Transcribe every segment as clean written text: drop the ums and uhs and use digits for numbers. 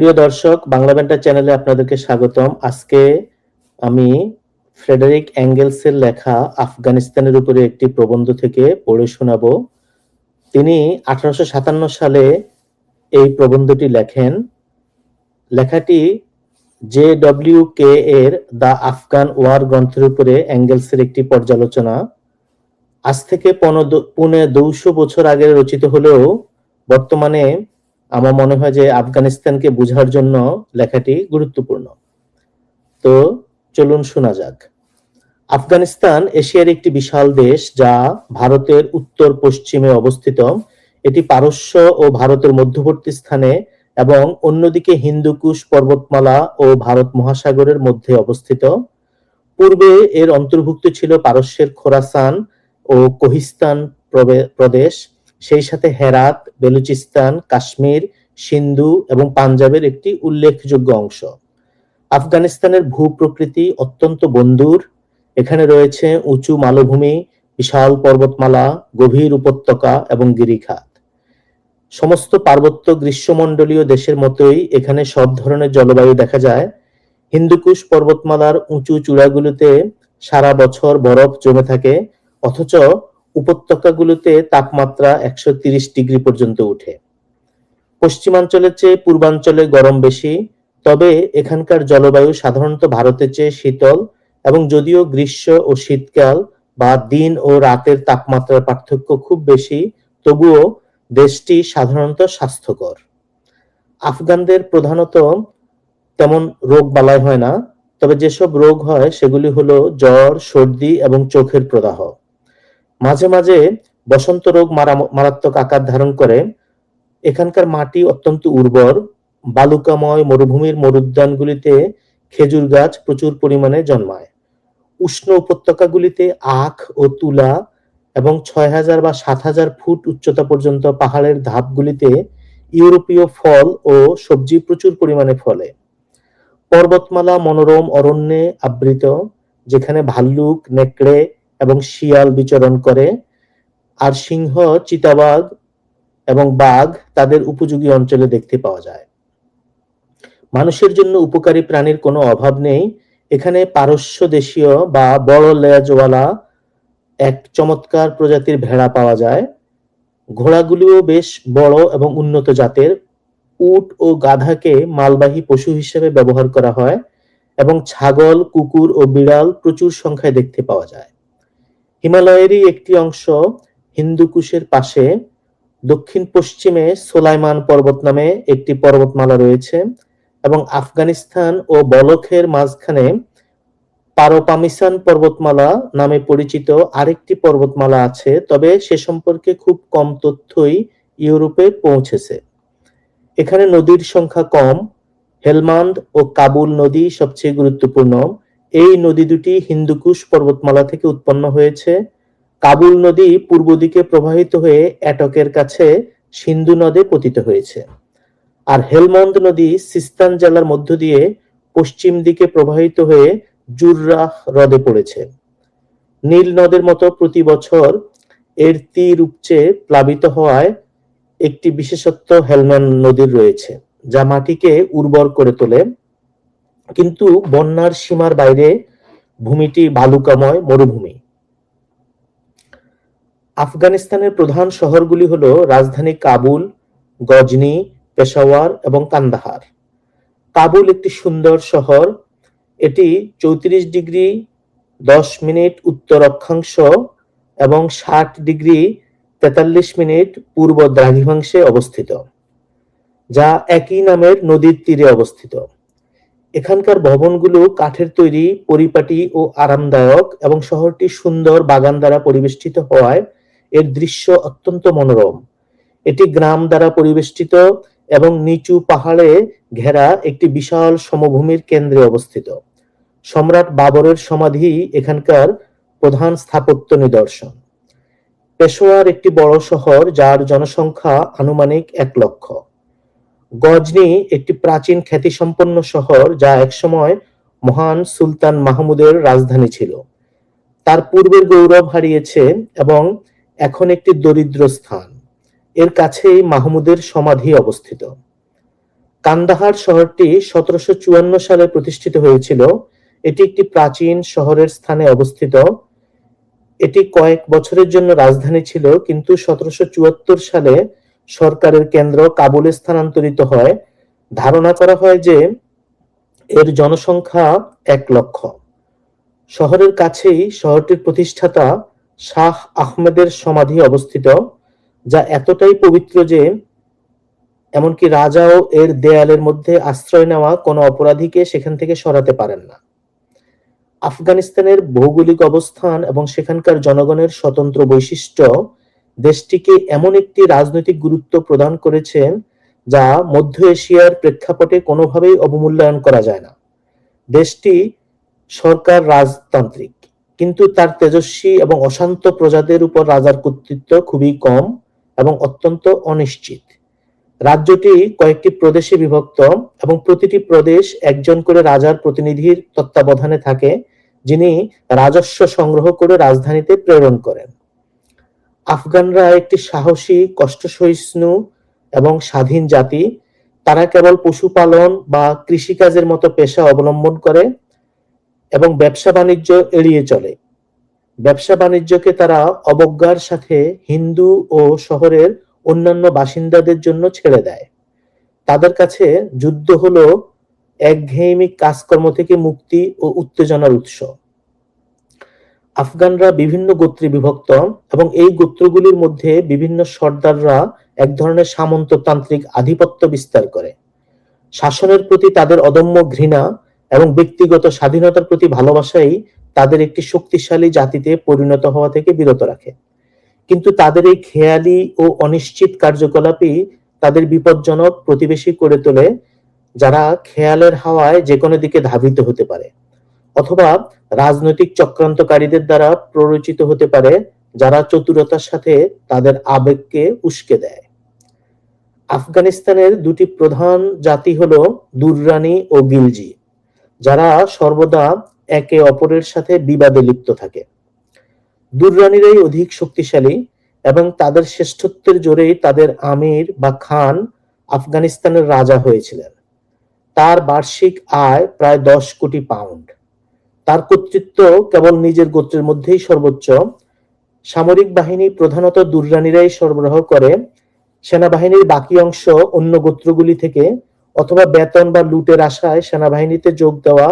প্রিয় দর্শক, বাংলা ব্যান্টার চ্যানেলে আপনাদেরকে স্বাগতম। আজকে আমি ফ্রেডেরিক এঙ্গেলসের লেখা আফগানিস্তানের উপরে একটি প্রবন্ধ থেকে পড়ে শোনাবো। তিনি 1857 সালে এই প্রবন্ধটি লেখেন। লেখাটি JWK এর দ্য আফগান ওয়ার গ্রন্থের উপরে এঙ্গেলসের একটি পর্যালোচনা। আজ থেকে 200 বছর আগে রচিত হলেও বর্তমানে আমার মনে হয় যে আফগানিস্তানকে বোঝার জন্য লেখাটি গুরুত্বপূর্ণ। তো চলুন শোনা যাক। আফগানিস্তান এশিয়ার একটি বিশাল দেশ, যা ভারতের উত্তর পশ্চিমে অবস্থিত। এটি পারস্য ও ভারতের মধ্যবর্তী স্থানে এবং অন্যদিকে হিন্দুকুশ পর্বতমালা ও ভারত মহাসাগরের মধ্যে অবস্থিত। পূর্বে এর অন্তর্ভুক্ত ছিল পারস্যের খোরাসান ও কোহিস্তান প্রদেশ, সেই সাথে হেরাত, বেলুচিস্তান, কাশ্মীর, সিন্ধু এবং পাঞ্জাবের একটি উল্লেখযোগ্য অংশ। আফগানিস্তানের ভূপ্রকৃতি অত্যন্ত বন্ধুর। এখানে রয়েছে উঁচু মালভূমি, বিশাল পর্বতমালা, গভীর উপত্যকা এবং গিরিখাত। সমস্ত পার্বত্য গ্রীষ্মমণ্ডলীয় দেশের মতোই এখানে সব ধরনের জলবায়ু দেখা যায়। হিন্দুকুশ পর্বতমালার উঁচু চূড়াগুলোতে সারা বছর বরফ জমে থাকে, অথচ উপত্যকাগুলোতে তাপমাত্রা 130 ডিগ্রি পর্যন্ত উঠে। পশ্চিমাঞ্চলের চেয়ে পূর্বাঞ্চলে গরম বেশি, তবে এখানকার জলবায়ু সাধারণত ভারতের চেয়ে শীতল, এবং যদিও গ্রীষ্ম ও শীতকাল বা দিন ও রাতের তাপমাত্রার পার্থক্য খুব বেশি, তবুও দেশটি সাধারণত স্বাস্থ্যকর। আফগানদের প্রধানত তেমন রোগ বালাই হয় না, তবে যেসব রোগ হয় সেগুলি হলো জ্বর, সর্দি এবং চোখের প্রদাহ। মাঝে মাঝে বসন্ত রোগ মারাত্মক আকার ধারণ করে। এখানকার মাটি অত্যন্ত উর্বর। বালুকাময় মরুভূমির মরুদ্যানগুলিতে খেজুর গাছ প্রচুর পরিমাণে জন্মায়। উষ্ণ উপত্যকাগুলিতে আখ ও তুলা এবং 6000 বা 7000 ফুট উচ্চতা পর্যন্ত পাহাড়ের ধাপগুলিতে ইউরোপীয় ফল ও সবজি প্রচুর পরিমাণে ফলে। পর্বতমালা মনোরম অরণ্যে আবৃত, যেখানে ভাল্লুক, নেকড়ে এবং শিয়াল বিচরণ করে, আর সিংহ, চিতাবাঘ এবং বাঘ তাদের উপযোগী অঞ্চলে দেখতে পাওয়া যায়। মানুষের জন্য উপকারী প্রাণীর কোনো অভাব নেই। এখানে পারস্য দেশীয় বা বড় লেজওয়ালা এক চমৎকার প্রজাতির ভেড়া পাওয়া যায়। ঘোড়াগুলিও বেশ বড় এবং উন্নত জাতের। উট ও গাধাকে মালবাহী পশু হিসেবে ব্যবহার করা হয়, এবং ছাগল, কুকুর ও বিড়াল প্রচুর সংখ্যায় দেখতে পাওয়া যায়। হিমালয়েরই একটি অংশ হিন্দুকুশের পাশে দক্ষিণ পশ্চিমে সোলাইমান পর্বত নামে একটি পর্বতমালা রয়েছে, এবং আফগানিস্তান ও বলখের মাঝখানে পারোপামিসান পর্বতমালা নামে পরিচিত আরেকটি পর্বতমালা আছে, তবে সে সম্পর্কে খুব কম তথ্যই ইউরোপে পৌঁছেছে। এখানে নদীর সংখ্যা কম। হেলমান্দ ও কাবুল নদী সবচেয়ে গুরুত্বপূর্ণ। এই নদী দুটি হিন্দুকুশ পর্বতমালা থেকে উৎপন্ন হয়েছে। কাবুল নদী পূর্ব দিকে প্রবাহিত হয়ে এটকের কাছে সিন্ধু নদে পতিত হয়েছে, আর হেলমন্দ নদী সিস্তান জেলার মধ্য দিয়ে পশ্চিম দিকে প্রবাহিত হয়ে জুররাহ হ্রদে পড়েছে। নীল নদের মতো প্রতি বছর এর তীর উপচে প্লাবিত হওয়ায় একটি বিশেষত্ব হেলমন্দ নদীর রয়েছে, যা মাটিকে উর্বর করে তোলে। কিন্তু বন্যার সীমার বাইরে ভূমিটি বালুকাময় মরুভূমি। আফগানিস্তানের প্রধান শহরগুলি হলো রাজধানী কাবুল, গজনি, পেশাওয়ার এবং কান্দাহার। কাবুল একটি সুন্দর শহর। এটি 34 ডিগ্রি 10 মিনিট উত্তর অক্ষাংশ এবং 60 ডিগ্রি 43 মিনিট পূর্ব দ্রাঘিমাংশে অবস্থিত, যা একই নামের নদীর তীরে অবস্থিত। এখানকার ভবনগুলো কাঠের তৈরি, পরিপাটি ও আরামদায়ক, এবং শহরটি সুন্দর বাগান দ্বারা পরিবেষ্টিত হওয়ায় এর দৃশ্য অত্যন্ত মনোরম। এটি গ্রাম দ্বারা পরিবেষ্টিত এবং নিচু পাহাড়ে ঘেরা একটি বিশাল সমভূমির কেন্দ্রে অবস্থিত। সম্রাট বাবরের সমাধি এখানকার প্রধান স্থাপত্য নিদর্শন। পেশোয়ার একটি বড় শহর, যার জনসংখ্যা আনুমানিক 1 লক্ষ। গজনি একটি প্রাচীন খ্যাতিসম্পন্ন শহর, যা একসময় মহান সুলতান মাহমুদের রাজধানী ছিল। তার পূর্বের গৌরব হারিয়েছে এবং এখন একটি দরিদ্র স্থান। এর কাছেই মাহমুদের সমাধি অবস্থিত। কান্দাহার শহরটি 1754 সালে প্রতিষ্ঠিত হয়েছিল। এটি একটি প্রাচীন শহরের স্থানে অবস্থিত। এটি কয়েক বছরের জন্য রাজধানী ছিল, কিন্তু 1774 সালে সরকারের কেন্দ্র কাবুলে স্থানান্তরিত হয়। ধারণা করা হয় যে এর জনসংখ্যা 1 লক্ষ। শহরের কাছেই শহরটির প্রতিষ্ঠাতা শাহ আহমেদের সমাধি অবস্থিত, যা এতটাই পবিত্র যে এমনকি রাজাও এর দেয়ালের মধ্যে আশ্রয় নেওয়া কোনো অপরাধীকে সেখান থেকে সরাতে পারেন না। আফগানিস্তানের ভৌগোলিক অবস্থান এবং সেখানকার জনগণের স্বতন্ত্র বৈশিষ্ট্য দেশটিকে এমন একটি রাজনৈতিক গুরুত্ব প্রদান করেছেন যা মধ্য এশিয়ার প্রেক্ষাপটে কোনোভাবেই অবমূল্যায়ন করা যায় না। দেশটি সরকার রাজতান্ত্রিক, কিন্তু তার তেজস্বী এবং অশান্ত প্রজাদের উপর রাজার কর্তৃত্ব খুবই কম এবং অত্যন্ত অনিশ্চিত। রাজ্যটি কয়েকটি প্রদেশে বিভক্ত এবং প্রতিটি প্রদেশ একজন করে রাজার প্রতিনিধির তত্ত্বাবধানে থাকে, যিনি রাজস্ব সংগ্রহ করে রাজধানীতে প্রেরণ করেন। আফগানরা একটি সাহসী, কষ্ট সহিষ্ণু এবং স্বাধীন জাতি। তারা কেবল পশুপালন বা কৃষিকাজের মতো পেশা অবলম্বন করে এবং ব্যবসা বাণিজ্য এড়িয়ে চলে। ব্যবসা বাণিজ্যকে তারা অবজ্ঞার সাথে হিন্দু ও শহরের অন্যান্য বাসিন্দাদের জন্য ছেড়ে দেয়। তাদের কাছে যুদ্ধ হলো একঘেয়েমি কাজকর্ম থেকে মুক্তি ও উত্তেজনার উৎস। আফগানরা বিভিন্ন গোত্রে বিভক্ত এবং এই গোত্রগুলির মধ্যে বিভিন্ন সর্দাররা এক ধরনের সামন্ততান্ত্রিক আধিপত্য বিস্তার করে। শাসনের প্রতি তাদের অদম্য ঘৃণা এবং ব্যক্তিগত স্বাধীনতার প্রতি ভালোবাসাই তাদের একটি শক্তিশালী জাতিতে পরিণত হওয়া থেকে বিরত রাখে। কিন্তু তাদের এই খেয়ালি ও অনিশ্চিত কার্যকলাপই তাদের বিপজ্জনক প্রতিবেশী করে তোলে, যারা খেয়ালের হাওয়ায় যে কোনো দিকে ধাবিত হতে পারে অথবা রাজনৈতিক চক্রান্তকারীদের দ্বারা প্ররোচিত হতে পারে, যারা চতুরতার সাথে তাদের আবেগকে উস্কে দেয়। আফগানিস্তানের দুটি প্রধান জাতি হলো দুররানি ও গিলজি, যারা সর্বদা একে অপরের সাথে বিবাদে লিপ্ত থাকে। দুররানিরাই অধিক শক্তিশালী এবং তাদের শ্রেষ্ঠত্বের জোরেই তাদের আমির বা খান আফগানিস্তানের রাজা হয়েছিলেন। তার বার্ষিক আয় প্রায় 10 কোটি পাউন্ড। তার কর্তৃত্ব কেবল নিজের গোত্রের মধ্যেই সর্বোচ্চ। সামরিক বাহিনী প্রধানত দুররানিরাই সরবরাহ করে। সেনাবাহিনীর বাকি অংশ অন্য গোত্রগুলি থেকে অথবা বেতন বা লুটের আশায় সেনাবাহিনীতে যোগ দেওয়া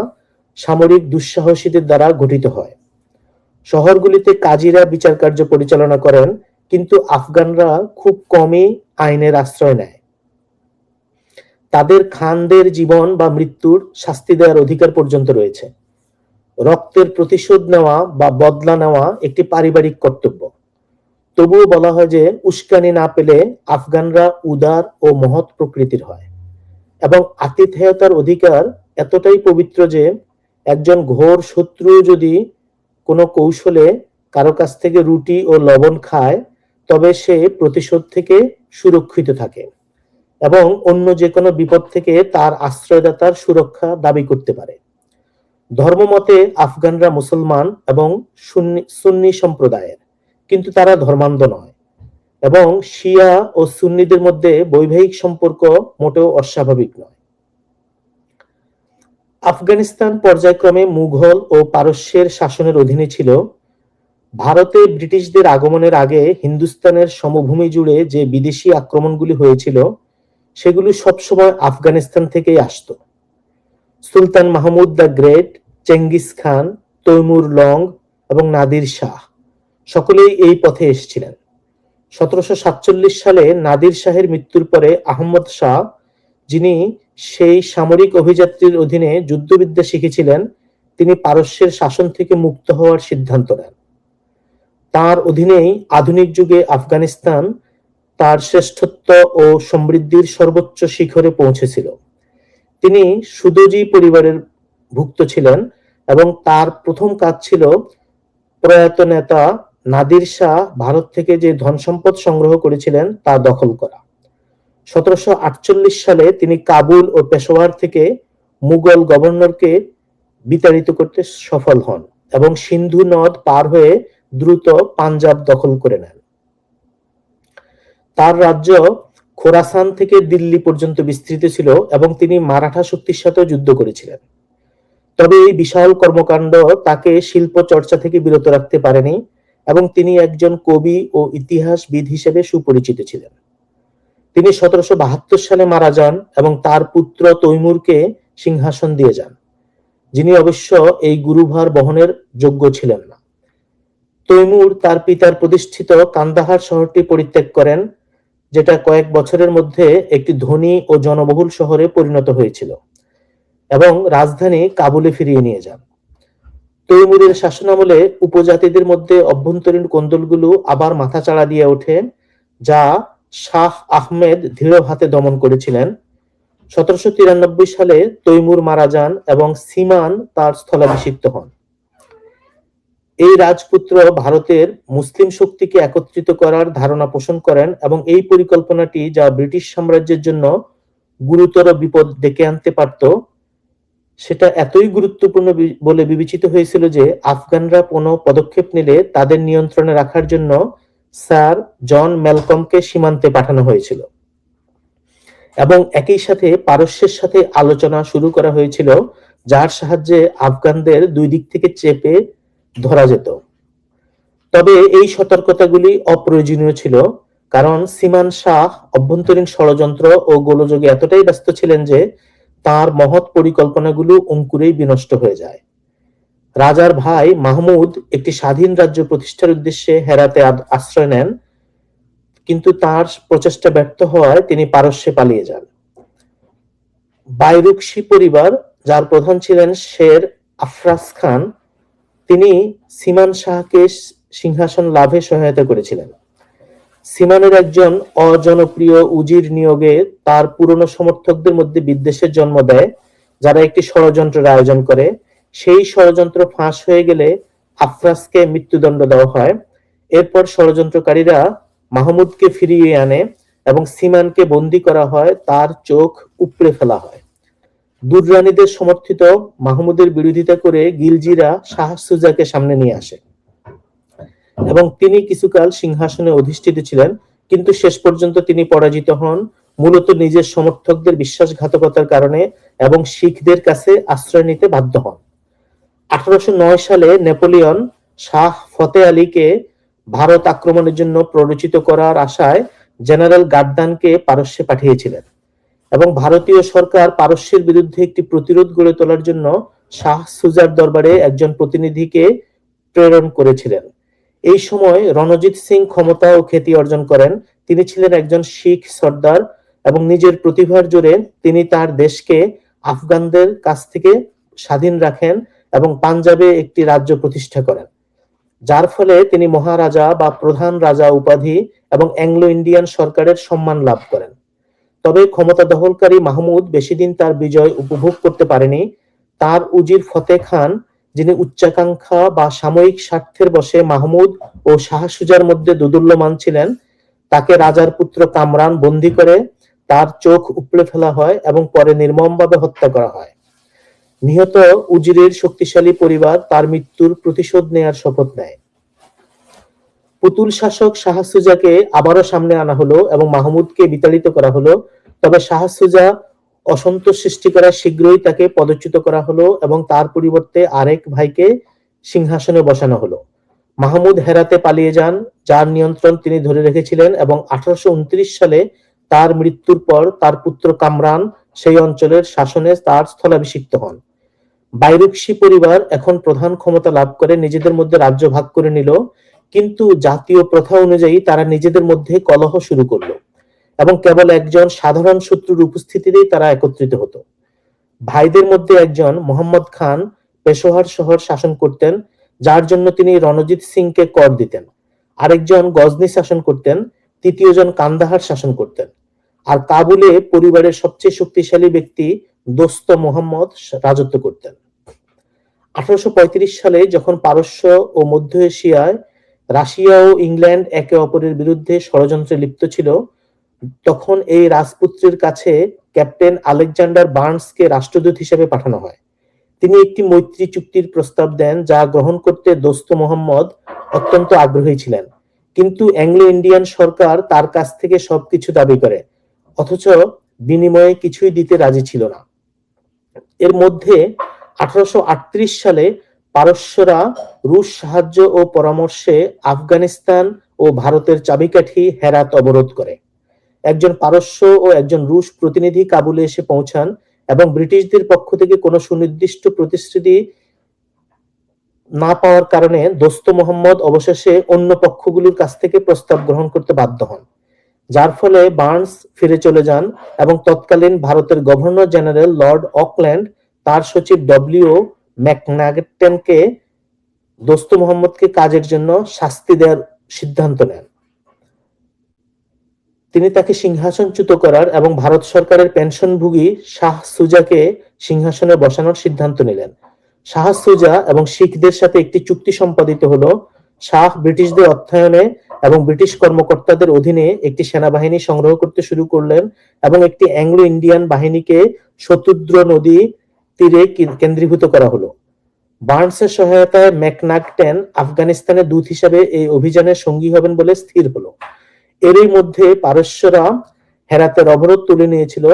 সামরিক দুঃসাহসীদের দ্বারা গঠিত হয়। শহরগুলিতে কাজীরা বিচার কার্য পরিচালনা করেন, কিন্তু আফগানরা খুব কমই আইনের আশ্রয় নেয়। তাদের খানদের জীবন বা মৃত্যুর শাস্তি দেওয়ার অধিকার পর্যন্ত রয়েছে। রক্তের প্রতিশোধ নেওয়া বা বদলা নেওয়া একটি পারিবারিক কর্তব্য। তবুও বলা হয় যে উস্কানি না পেলে আফগানরা উদার ও মহৎ প্রকৃতির হয় এবং আতিথেয়তার অধিকার এতটাই পবিত্র যে একজন ঘোর শত্রু যদি কোনো কৌশলে কারো কাছ থেকে রুটি ও লবণ খায়, তবে সে প্রতিশোধ থেকে সুরক্ষিত থাকে এবং অন্য যে কোনো বিপদ থেকে তার আশ্রয়দাতার সুরক্ষা দাবি করতে পারে। ধর্মমতে আফগানরা মুসলমান এবং সুন্নি সম্প্রদায়ের, কিন্তু তারা ধর্মান্ধ নয় এবং শিয়া ও সুন্নিদের মধ্যে বৈবাহিক সম্পর্ক মোটেও অস্বাভাবিক নয়। আফগানিস্তান পর্যায়ক্রমে মুঘল ও পারস্যের শাসনের অধীনে ছিল। ভারতে ব্রিটিশদের আগমনের আগে হিন্দুস্তানের সমভূমি জুড়ে যে বিদেশি আক্রমণগুলি হয়েছিল, সেগুলি সবসময় আফগানিস্তান থেকেই আসতো। সুলতান মাহমুদ দ্য গ্রেট, চেঙ্গিস খান, তৈমুর লং এবং নাদির শাহ সকলেই এই পথে এসেছিলেন। 1747 সালে নাদির শাহের মৃত্যুর পরে আহমদ শাহ, যিনি সেই সামরিক অভিযাত্রীর অধীনে যুদ্ধবিদ্যা শিখেছিলেন, তিনি পারস্যের শাসন থেকে মুক্ত হওয়ার সিদ্ধান্ত নেন। তার অধীনেই আধুনিক যুগে আফগানিস্তান তার শ্রেষ্ঠত্ব ও সমৃদ্ধির সর্বোচ্চ শিখরে পৌঁছেছিল। তিনি সুদোজি পরিবারের ভুক্ত ছিলেন এবং তার প্রথম কাজ ছিল প্রয়াত নেতা নাদির শাহ ভারত থেকে যে ধন সম্পদ সংগ্রহ করেছিলেন তা দখল করা। 1748 সালে তিনি কাবুল ও পেশোয়ার থেকে মুঘল গভর্নরকে বিতাড়িত করতে সফল হন এবং সিন্ধু নদ পার হয়ে দ্রুত পাঞ্জাব দখল করে নেন। তার রাজ্য খোরাসান থেকে দিল্লি পর্যন্ত বিস্তৃত ছিল এবং তিনি মারাঠা শক্তির সাথেও যুদ্ধ করেছিলেন। তবে এই বিশাল কর্মকাণ্ড তাকে শিল্প চর্চা থেকে বিরত রাখতে পারেনি এবং তিনি একজন কবি ও ইতিহাসবিদ হিসেবে সুপরিচিত ছিলেন। তিনি 1772 সালে মারা যান এবং তার পুত্র তৈমুরকে সিংহাসন দিয়ে যান, যিনি অবশ্য এই গুরুভার বহনের যোগ্য ছিলেন না। তৈমুর তার পিতার প্রতিষ্ঠিত কান্দাহার শহরটি পরিত্যাগ করেন, যেটা কয়েক বছরের মধ্যে একটি ধনী ও জনবহুল শহরে পরিণত হয়েছিল, এবং রাজধানী কাবুলে ফিরিয়ে নিয়ে যান। তৈমুরের শাসনামলে উপজাতিদের মধ্যে অভ্যন্তরীণ কোন্দলগুলো আবার মাথাচাড়া দিয়ে ওঠে, যা শাহ আহমেদ দৃঢ় হাতে দমন করেছিলেন। 1793 সালে তৈমুর মারা যান এবং সিমান তার স্থলাভিষিক্ত হন। এই রাজপুত্র ভারতের মুসলিম শক্তিকে একত্রিত করার ধারণা পোষণ করেন এবং এই পরিকল্পনাটি, যা ব্রিটিশ সাম্রাজ্যের জন্য গুরুতর বিপদ ডেকে আনতে পারত, সেটা এতই গুরুত্বপূর্ণ বলে বিবেচিত হয়েছিল যে আফগানরা কোনো পদক্ষেপ নিলে তাদের নিয়ন্ত্রণে রাখার জন্য স্যার জন ম্যালকমকে সীমান্তে পাঠানো হয়েছিল, এবং একই সাথে পারস্যের সাথে আলোচনা শুরু করা হয়েছিল, যার সাহায্যে আফগানদের দুই দিক থেকে চেপে ধরা যেত। তবে এই সতর্কতাগুলি অপ্রয়োজনীয় ছিল, কারণ সিমান শাহ অভ্যন্তরীণ ষড়যন্ত্র ও গোলযোগে এতটাই ব্যস্ত ছিলেন যে তার মহৎ পরিকল্পনাগুলো অঙ্কুরেই বিনষ্ট হয়ে যায়। রাজার ভাই মাহমুদ একটি স্বাধীন রাজ্য প্রতিষ্ঠার উদ্দেশ্যে হেরাতে আশ্রয় নেন, কিন্তু তার প্রচেষ্টা ব্যর্থ হওয়ায় তিনি পারস্যে পালিয়ে যান। বাইরুকশি পরিবার, যার প্রধান ছিলেন শের আফরাজ খান, তিনি সিমান শাহকে সিংহাসন লাভে সহায়তা করেছিলেন। সিমানের একজন অজনপ্রিয় উজির নিয়োগে তার পুরনো সমর্থকদের মধ্যে বিদ্বেষের জন্ম দেয়, যারা একটি ষড়যন্ত্রের আয়োজন করে। সেই ষড়যন্ত্র ফাঁস হয়ে গেলে আফরাজকে মৃত্যুদণ্ড দেওয়া হয়। এরপর ষড়যন্ত্রকারীরা মাহমুদকে ফিরিয়ে আনে এবং সিমানকে বন্দী করা হয়, তার চোখ উপড়ে ফেলা হয়। দুররানিদের সমর্থিত মাহমুদের বিরোধিতা করে গিলজিরা শাহ সুজাকে সামনে নিয়ে আসে এবং তিনি কিছুকাল সিংহাসনে অধিষ্ঠিত ছিলেন, কিন্তু শেষ পর্যন্ত তিনি পরাজিত হন, মূলত নিজের সমর্থকদের বিশ্বাসঘাতকতার কারণে, এবং শিখদের কাছে আশ্রয় নিতে বাধ্য হন। 1809 সালে নেপোলিয়ন শাহ ফতে আলীকে ভারত আক্রমণের জন্য প্ররোচিত করার আশায় জেনারেল গাদ্দানকে পারস্যে পাঠিয়েছিলেন, এবং ভারতীয় সরকার পারস্যের বিরুদ্ধে একটি প্রতিরোধ গড়ে তোলার জন্য শাহ সুজার দরবারে একজন প্রতিনিধিকে প্রেরণ করেছিলেন। এই সময় রণজিৎ সিং ক্ষমতা ও খ্যাতি অর্জন করেন। তিনি ছিলেন একজন শিখ সর্দার এবং নিজের প্রতিভার জোরে তিনি তার দেশকে আফগানদের কাছ থেকে স্বাধীন রাখেন এবং পাঞ্জাবে একটি রাজ্য প্রতিষ্ঠা করেন, যার ফলে তিনি মহারাজা বা প্রধান রাজা উপাধি এবং অ্যাংলো ইন্ডিয়ান সরকারের সম্মান লাভ করেন। তবে ক্ষমতা দখলকারী মাহমুদ বেশিদিন তার বিজয় উপভোগ করতে পারেনি। তার উজির ফতে খান, যিনি উচ্চাকাঙ্ক্ষা বা সাময়িক স্বার্থের বশে মাহমুদ ও শাহ সুজার মধ্যে দোদুল্যমান ছিলেন, তাকে রাজার পুত্র কামরান বন্দী করে তার চোখ উপড়ে ফেলা হয় এবং পরে নির্মমভাবে হত্যা করা হয়। নিহত উজিরের শক্তিশালী পরিবার তার মৃত্যুর প্রতিশোধ নেয়ার শপথ নেয়। পুতুল শাসক শাহ সুজাকে আবারও সামনে আনা হলো এবং মাহমুদকে বিতাড়িত করা হলো। তবে শাহ সুজা অসন্তোষ সৃষ্টি করায় শীঘ্রই তাকে পদচ্যুত করা হলো এবং তার পরিবর্তে আরেক ভাইকে সিংহাসনে বসানো হলো। মাহমুদ হেরাতে পালিয়ে যান, যার নিয়ন্ত্রণ তিনি ধরে রেখেছিলেন, এবং 1829 সালে তার মৃত্যুর পর তার পুত্র কামরান সেই অঞ্চলের শাসনে তার স্থলাভিষিক্ত হন। বাইরুকশি পরিবার এখন প্রধান ক্ষমতা লাভ করে নিজেদের মধ্যে রাজ্য ভাগ করে নিল, কিন্তু জাতীয় প্রথা অনুযায়ী তারা নিজেদের মধ্যে কলহ শুরু করলো এবং কেবল একজন সাধারণ শত্রুর উপস্থিতিতেই তারা একত্রিত হতো। ভাইদের মধ্যে একজন মোহাম্মদ খান পেশোয়ার শহর শাসন করতেন, যার জন্য তিনি রণজিৎ সিংকে কর দিতেন। আরেকজন গজনি শাসন করতেন, তৃতীয়জন কান্দাহার শাসন করতেন, আর কাবুলে পরিবারের সবচেয়ে শক্তিশালী ব্যক্তি দোস্ত মোহাম্মদ রাজত্ব করতেন। 1835 সালে যখন পারস্য ও মধ্য এশিয়ায় রাশিয়া ও ইংল্যান্ড একে অপরের বিরুদ্ধে ষড়যন্ত্রে লিপ্ত ছিল, তখন এই রাজপুত্রের কাছে ক্যাপ্টেন আলেকজান্ডার বার্নসকে রাষ্ট্রদূত হিসেবে পাঠানো হয়। তিনি একটি মৈত্রী চুক্তির প্রস্তাব দেন, যা গ্রহণ করতে দোস্ত মোহাম্মদ অত্যন্ত আগ্রহী ছিলেন, কিন্তু অ্যাংলো ইন্ডিয়ান সরকার তার কাছ থেকে সবকিছু দাবি করে। অথচ বিনিময়ে কিছুই দিতে রাজি ছিল না। এর মধ্যে 1838 সালে পারস্যরা রুশ সাহায্য ও পরামর্শে আফগানিস্তান ও ভারতের চাবিকাঠি হেরাত অবরোধ করে। একজন পারস্য ও একজন রুশ প্রতিনিধি কাবুলে এসে পৌঁছান এবং ব্রিটিশদের পক্ষ থেকে কোনো সুনির্দিষ্ট প্রতিশ্রুতি না পাওয়ার কারণে দোস্ত মোহাম্মদ অবশেষে অন্য পক্ষগুলোর কাছ থেকে প্রস্তাব গ্রহণ করতে বাধ্য হন, যার ফলে বার্নস ফিরে চলে যান এবং তৎকালীন ভারতের গভর্নর জেনারেল লর্ড অকল্যান্ড তার সচিব ডব্লিউ ম্যাকনাগটেনকে দোস্ত মোহাম্মদকে কাজের জন্য শাস্তি দেওয়ার সিদ্ধান্ত নেন। তিনি তাকে সিংহাসনচ্যুত করার এবং ভারত সরকারের পেনশনভোগী শাহ সুজাকে সিংহাসনে বসানোর সিদ্ধান্ত নিলেন। শাহ সুজা এবং শিখদের সাথে একটি চুক্তি সম্পাদিত হলো। শাহ ব্রিটিশদের অর্থায়নে এবং ব্রিটিশ কর্মকর্তাদের অধীনে একটি সেনাবাহিনী সংগ্রহ করতে শুরু করলেন এবং একটি অ্যাংলো ইন্ডিয়ান বাহিনীকে শতুদ্র নদী তীরে কেন্দ্রীভূত করা হলো। বার্নসের সহায়তায় ম্যাকনাগটেন আফগানিস্তানের দূত হিসাবে এই অভিযানের সঙ্গী হবেন বলে স্থির হলো। এরই মধ্যে পারস্যরা হেরাতের অবরোধ তুলে নিয়েছিল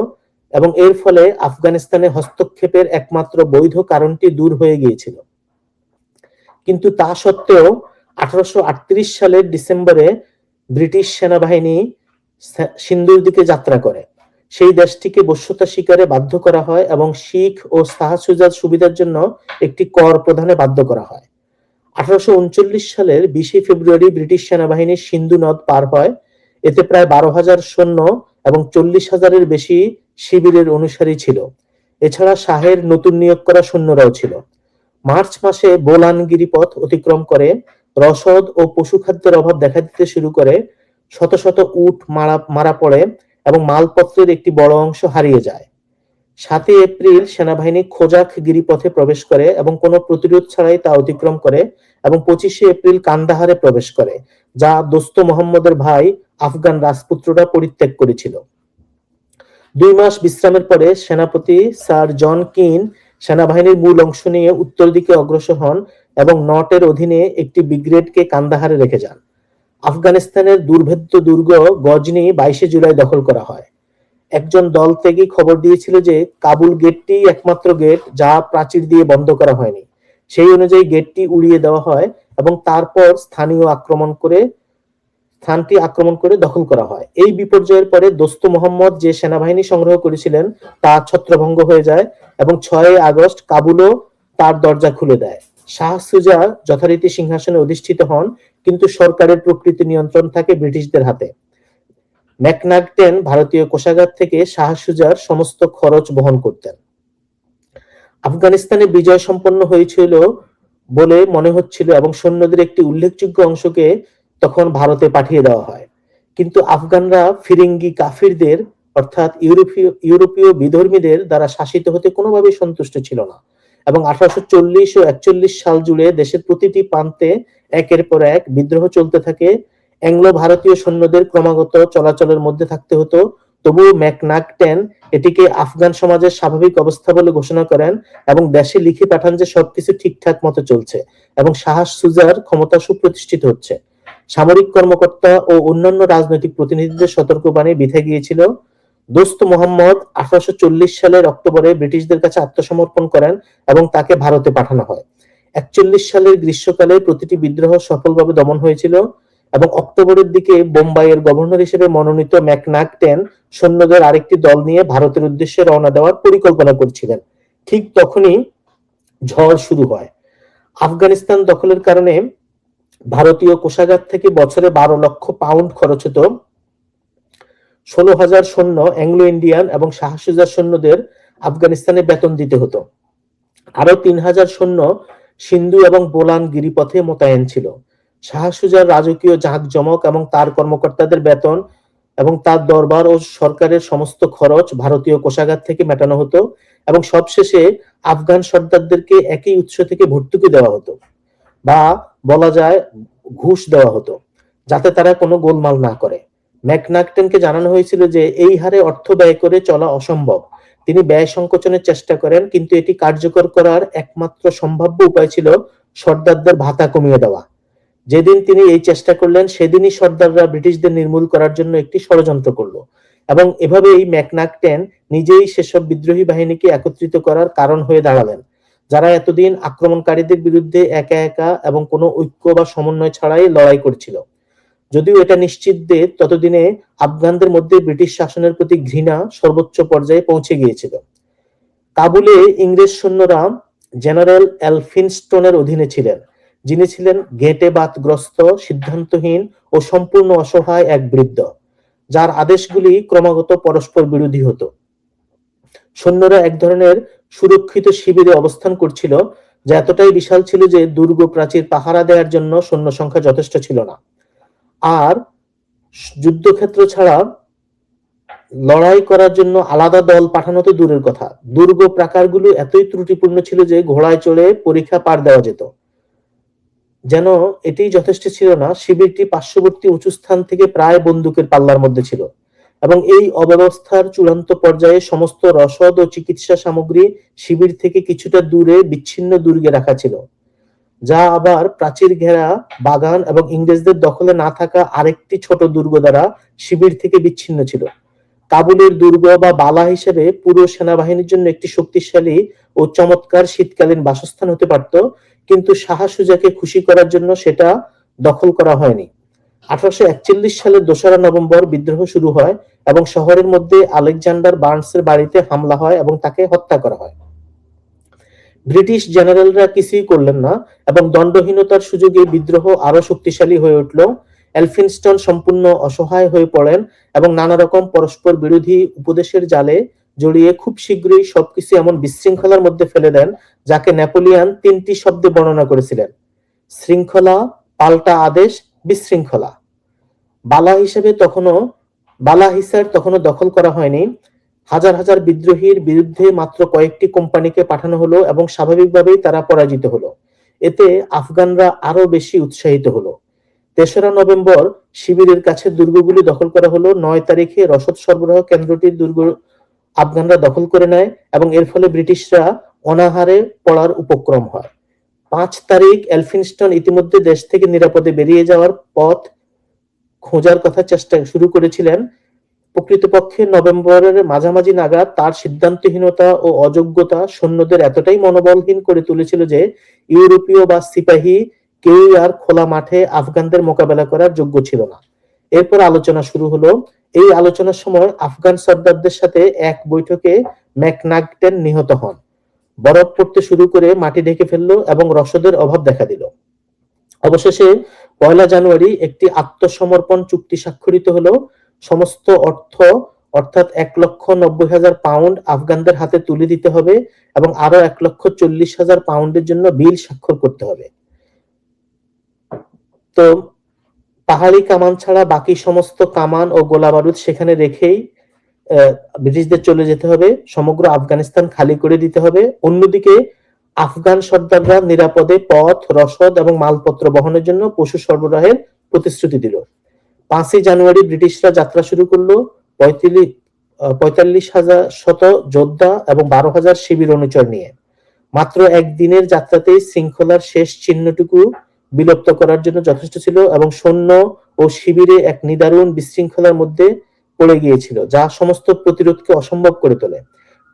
এবং এর ফলে আফগানিস্তানে হস্তক্ষেপের একমাত্র বৈধ কারণটি দূর হয়ে গিয়েছিল। কিন্তু তা সত্ত্বেও 1838 সালের ডিসেম্বরে ব্রিটিশ সেনাবাহিনী সিন্ধুর দিকে যাত্রা করে। সেই দেশটিকে বশ্যতা স্বীকারে বাধ্য করা হয় এবং শিখ ও শাহ সুজার সুবিধার জন্য একটি কর প্রদানে বাধ্য করা হয়। 1839 সালের 20 ফেব্রুয়ারি ব্রিটিশ সেনাবাহিনী সিন্ধু নদ পার হয়। এতে প্রায় 12,000 সৈন্য এবং 40,000-এর বেশি শিবিরের অনুসারী ছিল। এছাড়া শাহের নতুন নিয়োগ করা সৈন্যরাও ছিল। মার্চ মাসে বোলান গিরিপথ অতিক্রম করে রসদ ও পশুখাদ্যের অভাব দেখা দিতে শুরু করে। শত শত উট মারা পড়ে এবং মালপত্রের একটি বড় অংশ হারিয়ে যায়। 7 এপ্রিল সেনাবাহিনী খোজাক গিরিপথে প্রবেশ করে এবং কোনো প্রতিরোধ ছাড়াই তা অতিক্রম করে এবং 25 এপ্রিল কান্দাহারে প্রবেশ করে, যা দোস্ত মোহাম্মদের ভাই আফগান রাজপুত্ররা পরিত্যাগ করেছিল। 2 মাস বিশ্রামের পরে সেনাপতি স্যার জন কিন সেনাবাহিনীর মূল অংশ নিয়ে উত্তর দিকে অগ্রসর হন এবং নটের অধীনে একটি ব্রিগেডকে কান্দাহারে রেখে যান। আফগানিস্তানের দুর্ভেদ্য দুর্গ গজনি 22 জুলাই দখল করা হয়। একজন দল ত্যাগী খবর দিয়েছিল যে কাবুল গেটটি একমাত্র গেট যা প্রাচীর দিয়ে বন্ধ করা হয়নি। সেই অনুযায়ী গেটটি উড়িয়ে দেওয়া হয় এবং তারপর স্থানটি আক্রমণ করে দখল করা হয়। এই বিপর্যয়ের পরে দোস্ত মোহাম্মদ যে সেনাবাহিনী সংগ্রহ করেছিলেন তা ছত্রভঙ্গ হয়ে যায় এবং 6 আগস্ট কাবুলও তার দরজা খুলে দেয়। শাহ সুজা যথারীতি সিংহাসনে অধিষ্ঠিত হন, কিন্তু সরকারের প্রকৃত নিয়ন্ত্রণ থাকে ব্রিটিশদের হাতে। ম্যাকনাগটেন ভারতীয় কোষাগার থেকে শাহ সুজার সমস্ত খরচ বহন করতেন। আফগানিস্তানে বিজয় সম্পন্ন হয়েছিল বলে মনে হচ্ছিল এবং সৈন্যদের একটি উল্লেখযোগ্য অংশকে তখন ভারতে পাঠিয়ে দেওয়া হয়। কিন্তু আফগানরা ফিরিঙ্গি কাফিরদের অর্থাৎ ইউরোপীয় বিধর্মীদের দ্বারা শাসিত হতে কোনোভাবেই সন্তুষ্ট ছিল না এবং 1840 ও 41 সাল জুড়ে দেশের প্রতিটি প্রান্তে একের পর এক বিদ্রোহ চলতে থাকে। অ্যাংলো ভারতীয় সৈন্যদের ক্রমাগত চলাচলের মধ্যে থাকতে হতো। তবুও ম্যাকনাগটেন এটিকে আফগান সমাজের স্বাভাবিক অবস্থা বলে ঘোষণা করেন এবং দেশে লিখে পাঠান যে সবকিছু ঠিকঠাক মতো চলছে এবং শাহ সুজার ক্ষমতা সুপ্রতিষ্ঠিত হচ্ছে। সামরিক কর্মকর্তা ও অন্যান্য রাজনৈতিক প্রতিনিধিদের সতর্কবাণী বিঁধে গিয়েছিল। দোস্ত মোহাম্মদ 1840 সালের অক্টোবরে ব্রিটিশদের কাছে আত্মসমর্পণ করেন এবং তাকে ভারতে পাঠানো হয়। 41 সালের গ্রীষ্মকালে প্রতিটি বিদ্রোহ সফলভাবে দমন হয়েছিল এবং অক্টোবরের দিকে বোম্বাইয়ের গভর্নর হিসেবে মনোনীত ম্যাকনাগটেন সৈন্যদের আরেকটি দল নিয়ে ভারতের উদ্দেশ্যে রওনা দেওয়ার পরিকল্পনা করছিলেন। ঠিক তখনই ঝড় শুরু হয়। আফগানিস্তান দখলের কারণে ভারতীয় কোষাগার থেকে বছরে 12 লক্ষ পাউন্ড খরচ হতো। 16,000 সৈন্য অ্যাংলো ইন্ডিয়ান এবং শাহ সুজার সৈন্যদের আফগানিস্তানে বেতন দিতে হতো। আরো 3,000 সৈন্য সিন্ধু এবং বোলান গিরিপথে মোতায়েন ছিল। শাহ সুজার রাজকীয় জাঁকজমক এবং তার কর্মকর্তাদের বেতন এবং তার দরবার ও সরকারের সমস্ত খরচ ভারতীয় কোষাগার থেকে মেটানো হতো এবং সবশেষে আফগান সর্দারদেরকে একই উৎস থেকে ভর্তুকি দেওয়া হতো বা বলা যায় ঘুষ দেওয়া হতো, যাতে তারা কোনো গোলমাল না করে। ম্যাকনাগটেনকে জানানো হয়েছিল যে এই হারে অর্থ ব্যয় করে চলা অসম্ভব। তিনি ব্যয় সংকোচনের চেষ্টা করেন, কিন্তু এটি কার্যকর করার একমাত্র সম্ভাব্য উপায় ছিল সর্দারদের ভাতা কমিয়ে দেওয়া। যেদিন তিনি এই চেষ্টা করলেন সেদিনই সর্দাররা ব্রিটিশদের নির্মূল করার জন্য একটি ষড়যন্ত্র করলো। এবং এভাবেই ম্যাকনাগটেন নিজেই সেসব বিদ্রোহী বাহিনীকে একত্রিত করার কারণ হয়ে দাঁড়ালেন, যারা এতদিন আক্রমণকারীদের বিরুদ্ধে একা একা এবং কোনো ঐক্য বা সমন্বয় ছাড়াই লড়াই করছিল। যদিও এটা নিশ্চিত যে ততদিনে আফগানদের মধ্যে ব্রিটিশ শাসনের প্রতি ঘৃণা সর্বোচ্চ পর্যায়ে পৌঁছে গিয়েছিল। কাবুলে ইংরেজ সৈন্যরা জেনারেল এলফিনস্টোনের অধীনে ছিলেন, যিনি ছিলেন ঘেঁটে বাতগ্রস্ত, সিদ্ধান্তহীন ও সম্পূর্ণ অসহায় এক বৃদ্ধ, যার আদেশগুলি ক্রমাগত পরস্পর বিরোধী হতো। সৈন্যরা এক ধরনের সুরক্ষিত শিবিরে অবস্থান করছিল, যা এতটাই বিশাল ছিল যে দুর্গ প্রাচীর পাহারা দেওয়ার জন্য সৈন্য সংখ্যা যথেষ্ট ছিল না। আর যুদ্ধক্ষেত্র ছাড়া লড়াই করার জন্য আলাদা দল পাঠানো তো দূরের কথা, দুর্গ প্রাকারগুলো এতই ত্রুটিপূর্ণ ছিল যে ঘোড়ায় চড়ে পরীক্ষা পার দেওয়া যেত। যেন এটি যথেষ্ট ছিল না, শিবিরটি পার্শ্ববর্তী উঁচু স্থান থেকে প্রায় বন্দুকের পাল্লার মধ্যে ছিল, এবং এই অব্যবস্থার চূড়ান্ত পর্যায়ে সমস্ত রসদ ও চিকিৎসা সামগ্রী শিবির থেকে কিছুটা দূরে বিচ্ছিন্ন দুর্গে রাখা ছিল, যা আবার প্রাচীর ঘেরা বাগান এবং ইংরেজদের দখলে না থাকা আরেকটি ছোট দুর্গ দ্বারা শিবির থেকে বিচ্ছিন্ন ছিল। কাবুলের দুর্গ বা বালা হিসেবে পুরো সেনাবাহিনীর জন্য একটি শক্তিশালী ও চমৎকার শীতকালীন বাসস্থান হতে পারত, কিন্তু শাহ সুজাকে খুশি করার জন্য সেটা দখল করা হয়নি। 1841 সালের 2রা নভেম্বর বিদ্রোহ শুরু হয় এবং শহরের মধ্যে আলেকজান্ডার বার্নসের বাড়িতে হামলা হয় এবং তাকে হত্যা করা হয়। ব্রিটিশ জেনারেলরা কিছুই করলেন না এবং দণ্ডহীনতার সুযোগে বিদ্রোহ আরো শক্তিশালী হয়ে উঠল। এলফিনস্টন সম্পূর্ণ অসহায় হয়ে পড়েন এবং নানা রকম পরস্পর বিরোধী উপদেশের জালে জড়িয়ে খুব শীঘ্রই সবকিছু এমন বিশৃঙ্খলার মধ্যে ফেলে দেন, যাকে নেপোলিয়ন 3টি শব্দে বর্ণনা করেছিলেন: শৃঙ্খলা, পাল্টা আদেশ, বিশৃঙ্খলা। বালা হিসার তখনও দখল করা হয়নি। হাজার হাজার বিদ্রোহীর বিরুদ্ধে মাত্র কয়েকটি কোম্পানিকে পাঠানো হলো এবং স্বাভাবিকভাবেই তারা পরাজিত হলো। এতে আফগানরা আরো বেশি উৎসাহিত হলো। 3রা নভেম্বর শিবিরের কাছে দুর্গগুলি দখল করা হলো। 9 তারিখে রসদ সরবরাহ কেন্দ্রটির দুর্গ আফগানরা দখল করে নেয় এবং এর ফলে ব্রিটিশরা অনাহারে পড়ার উপক্রম হয়। 5 তারিখ এলফিনস্টন ইতিমধ্যে দেশ থেকে নিরাপদে বেরিয়ে যাওয়ার পথ খোঁজার কথা চেষ্টা শুরু করেছিলেন। প্রকৃতপক্ষে নভেম্বরের মাঝামাঝি নাগাদ তার সিদ্ধান্তহীনতা ও অযোগ্যতা সৈন্যদের এতটাই মনোবলহীন করে তুলেছিল যে ইউরোপীয় বা সিপাহী কেউই আর খোলা মাঠে আফগানদের মোকাবেলা করার যোগ্য ছিল না। এরপর আলোচনা শুরু হলো। এই আলোচনার সময় আফগান সর্দারদের সাথে এক বৈঠকে ম্যাকনাগটেন নিহত হন। বরফ পড়তে শুরু করে মাটি ঢেকে ফেললো এবং রসদের অভাব দেখা দিল। অবশেষে 1 জানুয়ারি একটি আত্মসমর্পণ চুক্তি স্বাক্ষরিত হলো। সমস্ত অর্থ অর্থাৎ 1,90,000 পাউন্ড আফগানদের হাতে তুলে দিতে হবে এবং আরো 1,40,000 পাউন্ডের জন্য বিল স্বাক্ষর করতে হবে। তো পাহাড়ি কামান ছাড়া বাকি সমস্ত কামান ও গোলাবারুদ সেখানে রেখেই ব্রিটিশদের চলে যেতে হবে, সমগ্র আফগানিস্তান খালি করে দিতে হবে। অন্যদিকে আফগান সর্দাররা নিরাপদে পথ, রসদ এবং মালপত্র বহনের জন্য পশু সরবরাহের প্রতিশ্রুতি দিল। 5 জানুয়ারি ব্রিটিশরা যাত্রা শুরু করলো 45,000 যোদ্ধা এবং 12,000 শিবির অনুচর নিয়ে। মাত্র একদিনের যাত্রাতেই শৃঙ্খলার শেষ চিহ্নটুকু বিলুপ্ত করার জন্য যথেষ্ট ছিল এবং সৈন্য ও শিবিরে এক নিদারুণ বিশৃঙ্খলার মধ্যে পড়ে গিয়েছিল, যা সমস্ত প্রতিরোধকে অসম্ভব করে তোলে।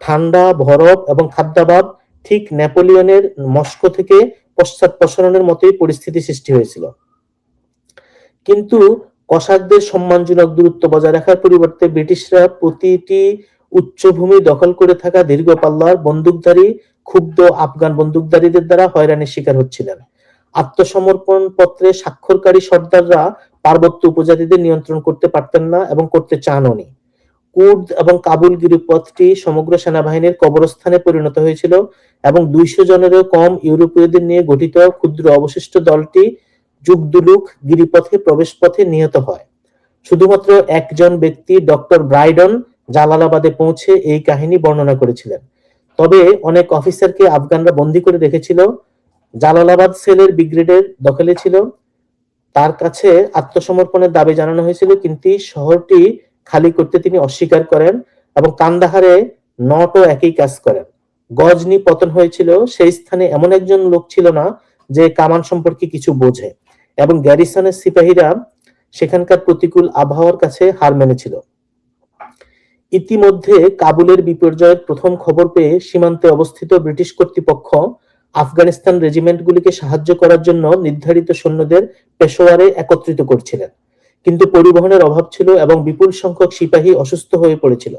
ঠান্ডা, বরফ এবং খাদ্যাভাব ঠিক নেপোলিয়নের মস্কো থেকে পশ্চাৎপসরণের মতোই পরিস্থিতি সৃষ্টি হয়েছিল। কিন্তু কসাকদের সম্মানজনক দূরত্ব বজায় রাখার পরিবর্তে ব্রিটিশরা প্রতিটি উচ্চভূমি দখল করে থাকা দীর্ঘ পাল্লার বন্দুকধারী ক্ষুব্ধ আফগান বন্দুকধারীদের দ্বারা হয়রানির শিকার হচ্ছিলেন। আত্মসমর্পণ পত্রে স্বাক্ষরকারী সর্দাররা পার্বত্য উপজাতিদের নিয়ন্ত্রণ করতে পারতেন না এবং করতে চানওনি। কুর্দ এবং কাবুল গিরিপথটি সমগ্র সেনাবাহিনীর কবরস্থানে পরিণত হয়েছিল এবং 200 জনেরও কম ইউরোপীয়দের নিয়ে গঠিত ক্ষুদ্র অবশিষ্ট দলটি জুগদুলুক গিরিপথে প্রবেশ পথে নিহত হয়। শুধুমাত্র একজন ব্যক্তি, ডক্টর ব্রাইডন, জালালাবাদে পৌঁছে এই কাহিনী বর্ণনা করেছিলেন। তবে অনেক অফিসারকে আফগানরা বন্দী করে রেখেছিল। জালালাবাদ সেলের ব্রিগেডের দখলে ছিল। তার কাছে আত্মসমর্পণের দাবি জানানো হয়েছিল, কিন্তু শহরটি খালি করতে তিনি অস্বীকার করেন এবং কান্দাহারে নটও একই কাজ করেন। গজনি পতন হয়েছিল, সেই স্থানে এমন একজন লোক ছিল না যে কামান সম্পর্কে কিছু বোঝে, এবং গ্যারিসনের সিপাহীরা সেখানকার প্রতিকূল আবহাওয়ার কাছে হার মেনেছিল। ইতিমধ্যে কাবুলের বিপর্যয়ের প্রথম খবর পেয়ে সীমান্তে অবস্থিত ব্রিটিশ কর্তৃপক্ষ আফগানিস্তান রেজিমেন্টগুলিকে সাহায্য করার জন্য নির্ধারিত সৈন্যদের পেশোয়ারে একত্রিত করছিলেন, কিন্তু পরিবহনের অভাব ছিল এবং বিপুল সংখ্যক সিপাহী অসুস্থ হয়ে পড়েছিল।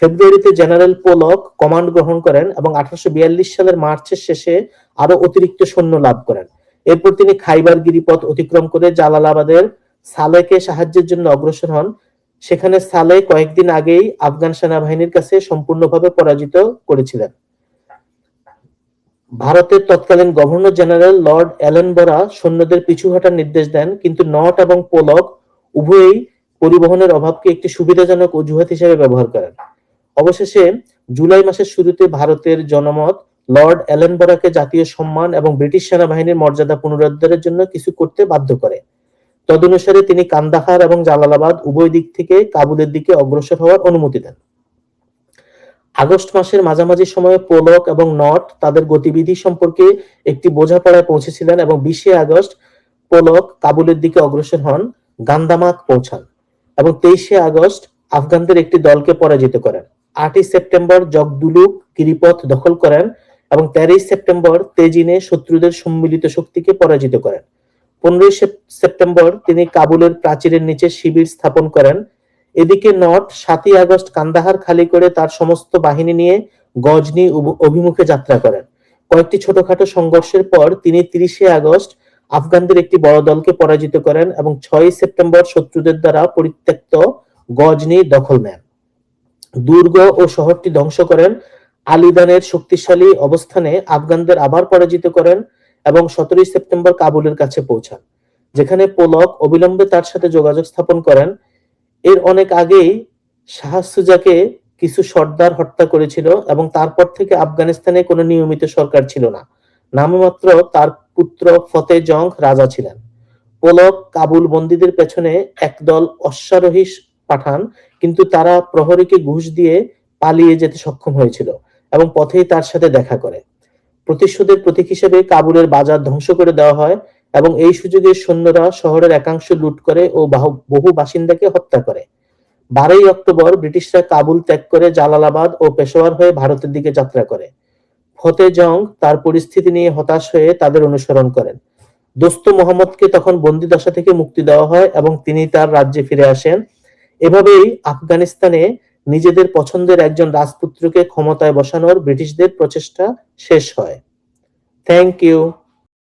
ফেব্রুয়ারিতে জেনারেল পোলক কমান্ড গ্রহণ করেন এবং 1842 সালের মার্চের শেষে আরো অতিরিক্ত সৈন্য লাভ করেন। এরপর তিনি খাইবার গিরিপথ অতিক্রম করে জালালাবাদের সালেকে সাহায্যের জন্য অগ্রসর হন। সেখানে সালে কয়েকদিন আগেই আফগান সেনাবাহিনীর কাছে সম্পূর্ণভাবে পরাজিত করেছিলেন। ভারতের তৎকালীন গভর্নর জেনারেল লর্ড এলেনবরা সৈন্যদের পিছু হটার নির্দেশ দেন, কিন্তু নট এবং পোলক উভয়ই পরিবহনের অভাবকে একটি সুবিধাজনক অজুহাত হিসেবে ব্যবহার করেন। অবশেষে জুলাই মাসের শুরুতে ভারতের জনমত লর্ড এলেনবরাকে জাতীয় সম্মান এবং ব্রিটিশ সেনাবাহিনীর মর্যাদা পুনরুদ্ধারের জন্য কিছু করতে বাধ্য করে। তদনুসারে তিনি কান্দাহার এবং জালালাবাদ উভয় দিক থেকে কাবুলের দিকে অগ্রসর হওয়ার অনুমতি দেন। আগস্ট মাসের মাঝামাঝি সময়ে পোলক এবং নট তাদের গতিবিধি সম্পর্কে একটি বোঝাপড়ায় পৌঁছেছিলেন এবং 20 আগস্ট পোলক কাবুলের দিকে অগ্রসর হন, গান্দামাক পৌঁছান এবং 23 আগস্ট আফগানদের একটি দলকে পরাজিত করেন। 8 সেপ্টেম্বর জগদুলুক গিরিপথ দখল করেন এবং 13 সেপ্টেম্বর তেজিনে শত্রুদের সম্মিলিত শক্তিকে পরাজিত করেন। 15 সেপ্টেম্বর তিনি কাবুলের প্রাচীরের নিচে শিবির স্থাপন করেন। এদিকে নট 7 আগস্ট কান্দাহার খালি করে তার সমস্ত বাহিনী নিয়ে গজনি অভিমুখে যাত্রা করেন। কয়েকটি ছোটখাটো সংঘর্ষের পর তিনি 30 আগস্ট আফগানদের একটি বড় দলকে পরাজিত করেন এবং 6 সেপ্টেম্বর শত্রুদের দ্বারা পরিত্যক্ত গজনি দখল নেন। দুর্গ ও শহরটি ধ্বংস করেন। আলিদানের শক্তিশালী অবস্থানে আফগানদের আবার পরাজিত করেন এবং 17 সেপ্টেম্বর কাবুলের কাছে পৌঁছান, যেখানে পোলক অবিলম্বে তার সাথে যোগাযোগ স্থাপন করেন। এর অনেক আগেই শাহ সুজাকে কিছু সর্দার হত্যা করেছিল এবং তারপর থেকে আফগানিস্তানে কোনো নিয়মিত সরকার ছিল না, নামমাত্র তার পুত্র ফতে জং রাজা ছিলেন। পোলক কাবুল বন্দীদের পেছনে একদল অশ্বারোহী পাঠান, কিন্তু তারা প্রহরীকে ঘুষ দিয়ে পালিয়ে যেতে সক্ষম হয়েছিল এবং পথেই তার সাথে দেখা করে। প্রতিশোধের প্রতীক হিসেবে কাবুলের বাজার ধ্বংস করে দেওয়া হয় এবং এই সুযোগে সৈন্যরা শহরের একাংশ লুট করে ও বহু বাসিন্দাকে হত্যা করে। 12 অক্টোবর ব্রিটিশরা কাবুল ত্যাগ করে জালালাবাদ ও পেশোয়ার হয়ে ভারতের দিকে যাত্রা করে। ফতে জং তার পরিস্থিতি নিয়ে হতাশ হয়ে তাদের অনুসরণ করেন। দোস্ত মোহাম্মদকে তখন বন্দী দশা থেকে মুক্তি দেওয়া হয় এবং তিনি তার রাজ্যে ফিরে আসেন। এভাবেই আফগানিস্তানে নিজেদের পছন্দের একজন রাজপুত্রকে ক্ষমতায় বসানোর ব্রিটিশদের প্রচেষ্টা শেষ হয়। Thank you.